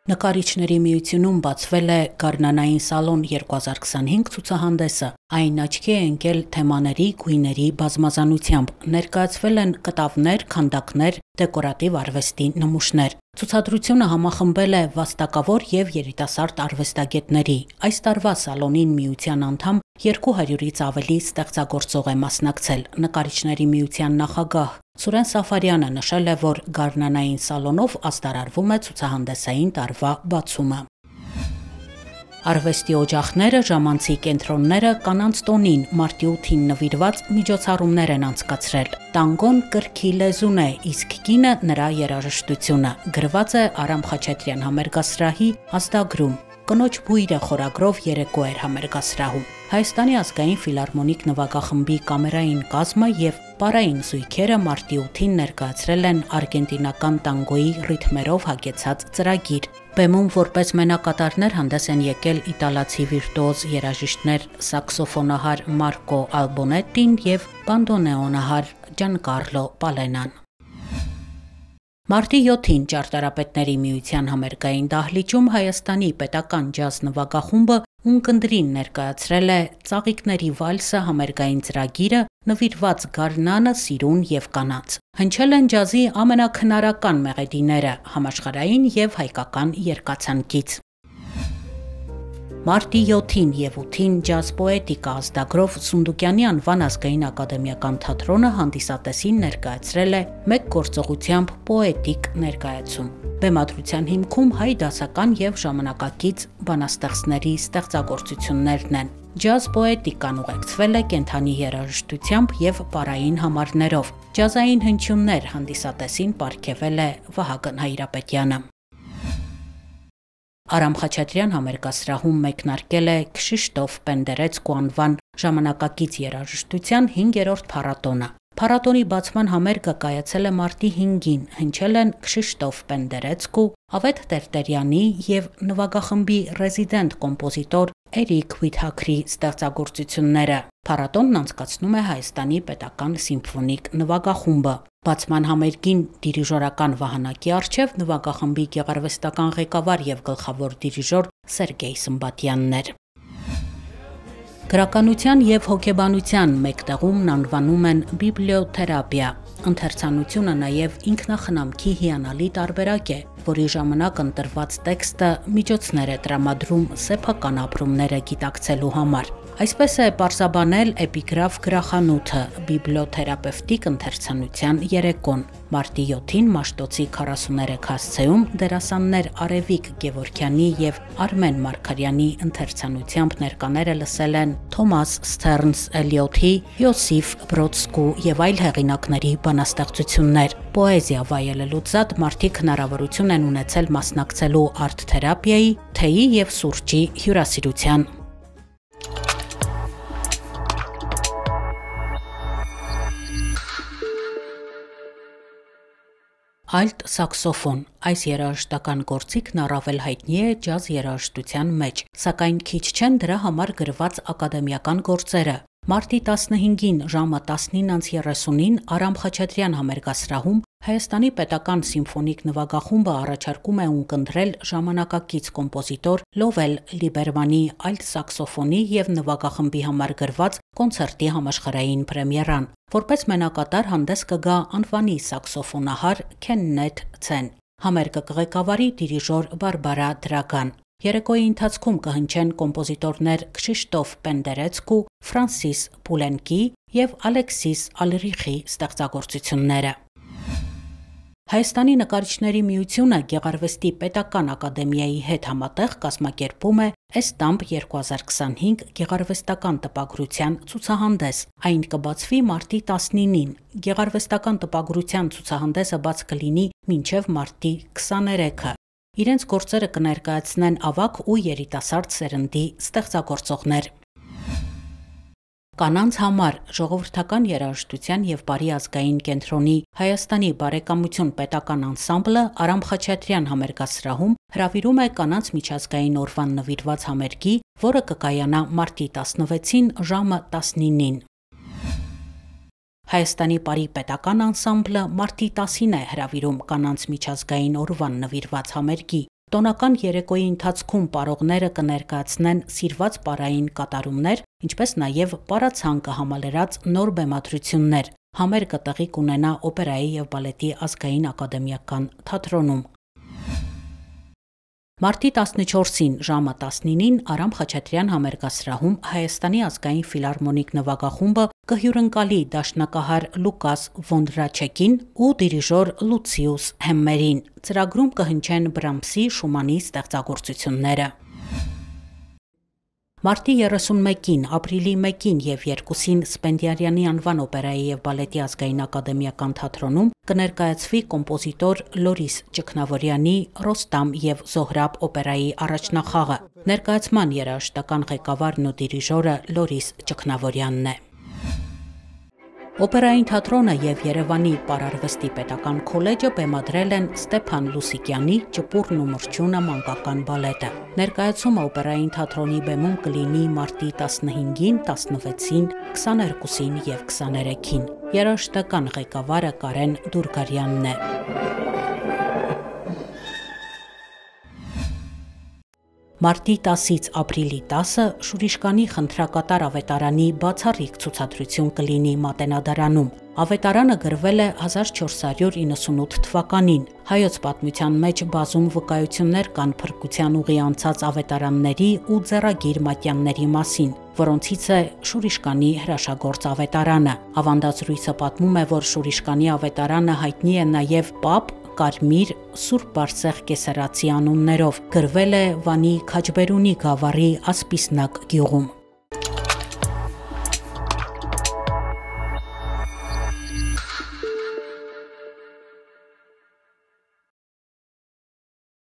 Նկարիչների միությունում բացվել է Գարնանային սալոն 2025 ցուցահանդեսը։ Այն աչքի է ընկել թեմաների, գույների բազմազանությամբ։ Ներկայացվել են կտավներ, քանդակներ, դեկորատիվ արվեստի նմուշներ։ Ցուցադրությունը համախմբել է վաստակավոր եւ երիտասարդ արվեստագետների։ Այս տարվա սալոնին միության անդամ 200-ից ավելի ստեղծագործող է մասնակցել։ Նկարիչների միության նախագահ Սուրեն Սաֆարյանը նշել է, որ Գարնանային սալոնով ազդարարվում է ցուցահանդեսային տարվա բացումը։ Արվեստի օջախները, ժամանցի կենտրոնները կանանց տոնին մարտի 8-ին նվիրված միջոցառումներ են անցկացրել։ Տանգոն կրքի լեզուն է, իսկ կինը նրա երաժշտությունը, գրված է Արամ Խաչատրյան համերգասրահի ազդագրում։ Կնոջ բույրը խորագրով երեկո էր համերգասրահում։ Հայաստանի ազգային ֆիլհարմոնիկ նվագախմբի կամերային կազմը եւ պարային զույգերը մարտի 8-ին ներկայացրել են արգենտինական տանգոյի ռիթմերով հագեցած ծրագիր։ Բեմում որպես մենակատարներ հանդես են եկել իտալացի վիրտուոզ երաժիշտներ սաքսոֆոնահար Մարկո Ալբոնետին եւ բանդոնեոնահար Ջանկարլո Պալենան։ Մարտի 7-ին Ճարտարապետների միության համերգային դահլիճում Հայաստանի պետական ջազ նվագախումբը ունկնդրին ներկայացրել է «Ծաղիկների վալսը» համերգային ծրագիրը, նվիրված գարնանը, սիրուն եւ կանանց։ Հնչել են ջազի ամենաքնարական մեղեդիները համաշխարհային եւ հայկական երկացանկից։ Մարտի 7-ին եւ 8-ին ջազ պոետիկա ազդագրով Սունդուկյանի անվան ազգային ակադեմիական թատրոնը հանդիսատեսին ներկայացրել է մեկ գործողությամբ պոետիկ ներկայացում։ Բեմադրության հիմքում հայ դասական եւ ժամանակակից բանաստեղծների ստեղծագործություններն են։ Ջազ պոետիկան ուղեկցվել է կենդանի երաժշտությամբ եւ պարային համարներով։ Ջազային հնչյուններ հանդիսատեսին պարգեւել է Վահագն Հայրապետյանը։ Արամ Խաչատրյան համերգասրահում մեկնարկել է Քշիշտոֆ Պենդերեցկու անվան ժամանակակից երաժշտության 5-րդ փառատոնը։ Փառատոնի բացման համերգը կայացել է մարտի 5-ին, հնչել են Քշիշտոֆ Պենդերեցկու, Ավետ Տերտերյանի եւ նվագախմբի ռեզիդենտ կոմպոզիտոր Էրիկ Վիթհաքրի ստեղծագործությունները։ Փառատոնն անցկացնում է Հայաստանի պետական սիմֆոնիկ նվագախումբը։ Բացման համերգին դիրիժորական վահանակի առջև նվագախմբի գեղարվեստական ղեկավար եւ գլխավոր դիրիժոր Սերգեյ Սմբատյանն էր։ Գրականության եւ հոգեբանության մեկտեղումն անվանում են բիբլիոթերապիա։ Ընթերցանությունը նաեւ ինքնախնամքի հիանալի տարբերակ է, որի ժամանակ ընտրված տեքստը միջոցներ է տրամադրում սեփական ապրումները գիտակցելու համար։ Այսպես է պարզաբանել Էպիգրաֆ գրախանութը բիբլիոթերապևտիկ ընթերցանության երեկոն։ Մարտի 7-ին Մաշտոցի 43 հասցեում դերասաններ Արևիկ Գևորգյանի եւ Արմեն Մարգարյանի ընթերցանությամբ ներկաները լսել են Թոմաս Սթերնս Էլիոթի, Յոսիֆ Բրոդսկու եւ այլ հեղինակների բանաստեղծություններ։ Պոեզիա վայելելուց զատ մարդիկ հնարավորություն են ունեցել մասնակցելու արտ-թերապիայի, թեյի եւ սուրճի հյուրասիրության։ Ալտ սաքսոֆոն։ Այս երաժշտական գործիքն առավել հայտնի է ջազ երաժշտության մեջ, սակայն քիչ չեն դրա համար գրված ակադեմիական գործերը։ Մարտի 15-ին ժամը 19:30-ին Արամ Խաչատրյան համերգասրահում Հայաստանի պետական սիմֆոնիկ նվագախումբը առաջարկում է ունկնդրել ժամանակակից կոմպոզիտոր Լովել Լիբերմանի ալտ սաքսոֆոնի եւ նվագախմբի համար գրված կոնցերտի համաշխարհային պրեմիերան։ Որպես մենակատար հանդես կգա անվանի սաքսոֆոնահար Քեննեթ Ցեն։ Համերգը կղեկավարի դիրիժոր Բարբարա Դրագան։ Երեկոյի ընթացքում կհնչեն կոմպոզիտորներ Քշիշտոֆ Պենդերեցկու, Ֆրանսիս Պուլենկի եւ Ալեքսիս Ալրիխի ստեղծագործությունները։ Հայաստանի նկարիչների միությունը Գեղարվեստի պետական ակադեմիայի հետ համատեղ կազմակերպում է Էստամպ 2025 գեղարվեստական տպագրության ցուցահանդես։ Այն կբացվի մարտի 19-ին։ Գեղարվեստական տպագրության ցուցահանդեսը բաց կլինի մինչև մարտի 23-ը։ Իրենց գործերը կներկայացնեն ավագ ու երիտասարդ սերնդի ստեղծագործողներ։ Կանանց համար ժողովրդական երաժշտության եւ բարի ազգային կենտրոնի Հայաստանի բարեկամություն պետական անսամբլը Արամ Խաչատրյան համերգասրահում հրավիրում է կանանց միջազգային օրվան նվիրված համերգի, որը կկայանա մարտի 16-ին ժամը 19-ին։ Հայաստանի բարի պետական անսամբլը մարտի 10-ին է հրավիրում կանանց միջազգային օրվան նվիրված համերգի, Տոնական երեկոյի ընթացքում պարողները կներկայացնեն սիրված պարային կատարումներ, ինչպես նաև պարացանկը համալրած նոր բեմադրություններ։ Համերգը տեղի կունենա օպերայի և բալետի ազգային ակադեմիական թատրոնում։ Մարտի 14-ին ժամը 19-ին Արամ Խաչատրյան համերգասրահում Հայաստանի ազգային ֆիլհարմոնիկ նվագախումբը կհյուրընկալի դաշնակահար Լուկաս Վոնդրաչեկին ու դիրիժոր Լուցիուս Հեմմերին։ Ծրագրում կհնչեն Բրամսի, Շումանի ստեղծագործությունները։ Մարտի 31-ին, ապրիլի 1-ին և 2-ին Սպենդիարյանի անվան օպերայի և բալետի ազգային ակադեմիական թատրոնում կներկայացվի կոմպոզիտոր Լորիս Ճգնավորյանի «Ռոստամ և Զոհրաբ» օպերայի առաջնախաղը։ Ներկայացման երաժշտական ղեկավարն ու դիրիժորը Լորիս Ճգնավորյանն է։ Օպերային թատրոնը և Երևանի պարարվեստի պետական քոլեջը բեմադրել են Ստեփան Լուսիկյանի «Ճպուռն ու մրջյունը» մանկական բալետը։ Ներկայացումը օպերային թատրոնի բեմում կլինի մարտի 15-ին, 16-ին, 22-ին և 23-ին։ Երաժշտական ղեկավարը Կարեն Դուրգարյանն է։ Մարտի 10-ից ապրիլի 10-ը Շուրիշկանի խնդրակատար ավետարանի բացառիկ ցուցադրություն կլինի Մատենադարանում։ Ավետարանը գրվել է 1498 թվականին։ Հայոց պատմության մեջ բազում վկայություններ կան փրկության ուղի անցած ավետարանների ու ձեռագիր մատյանների մասին, որոնցից է Շուրիշկանի հրաշագործ ավետարանը։ Ավանդազրույցը պատմում է, որ Շուրիշկանի ավետարանը հայտնի է նաև Պապ Կարմիր Սուրբ Բարսեղ Կեսարացի անուններով, գրվել է Վանի Քաջբերունի գավառի Ասպիսնակ գյուղում։